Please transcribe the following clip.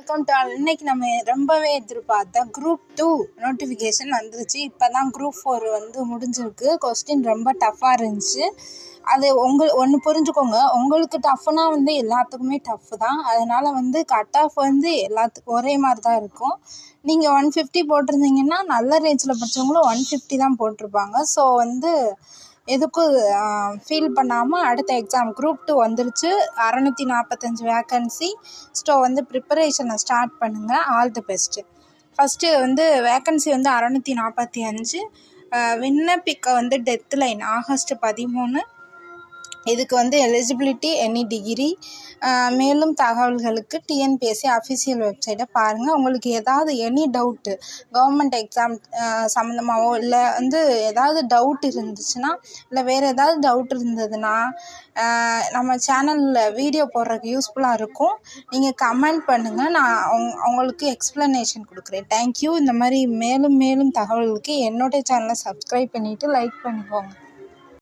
Welcome to all. இன்னைக்கு நம்ம ரொம்பவே எதிர்பார்த்த குரூப் 2 நோட்டிஃபிகேஷன் வந்துருச்சு. இப்போ தான் குரூப் 4 வந்து முடிஞ்சிருக்கு. கொஸ்டின் ரொம்ப டஃப்பாக இருந்துச்சு. அது ஒன்று புரிஞ்சுக்கோங்க, உங்களுக்கு டஃப்னா வந்து எல்லாத்துக்குமே டஃப் தான். அதனால் வந்து கட் ஆஃப் வந்து எல்லாத்துக்கும் ஒரே மாதிரி தான் இருக்கும். நீங்கள் 150 போட்டிருந்தீங்கன்னா நல்ல ரேஞ்சில் படித்தவங்களும் 150 தான் போட்டிருப்பாங்க. ஸோ வந்து எதுக்கும் ஃபீல் பண்ணாமல் அடுத்த எக்ஸாம் குரூப் 2 வந்துருச்சு. 645 வேக்கன்சி. ஸோ வந்து ப்ரிப்பரேஷனை ஸ்டார்ட் பண்ணுங்கள். All the best. ஃபஸ்ட்டு வந்து வேக்கன்சி வந்து 645. விண்ணப்பிக்க வந்து டெத் லைன் ஆகஸ்ட் 13. இதுக்கு வந்து எலிஜிபிலிட்டி எனி டிகிரி. மேலும் தகவல்களுக்கு டிஎன்பிஎஸ்சி அஃபிஷியல் வெப்சைட்டை பாருங்கள். உங்களுக்கு ஏதாவது எனி டவுட்டு கவர்மெண்ட் எக்ஸாம் சம்மந்தமாகவோ இல்லை வந்து ஏதாவது டவுட் இருந்துச்சுன்னா, இல்லை வேறு ஏதாவது டவுட் இருந்ததுன்னா நம்ம சேனலில் வீடியோ போடுறதுக்கு யூஸ்ஃபுல்லாக இருக்கும். நீங்கள் கமெண்ட் பண்ணுங்கள், நான் உங்களுக்கு எக்ஸ்ப்ளனேஷன் கொடுக்குறேன். தேங்க்யூ. இந்த மாதிரி மேலும் மேலும் தகவல்களுக்கு என்னோடய சேனலை சப்ஸ்கிரைப் பண்ணிவிட்டு லைக் பண்ணிக்கோங்க.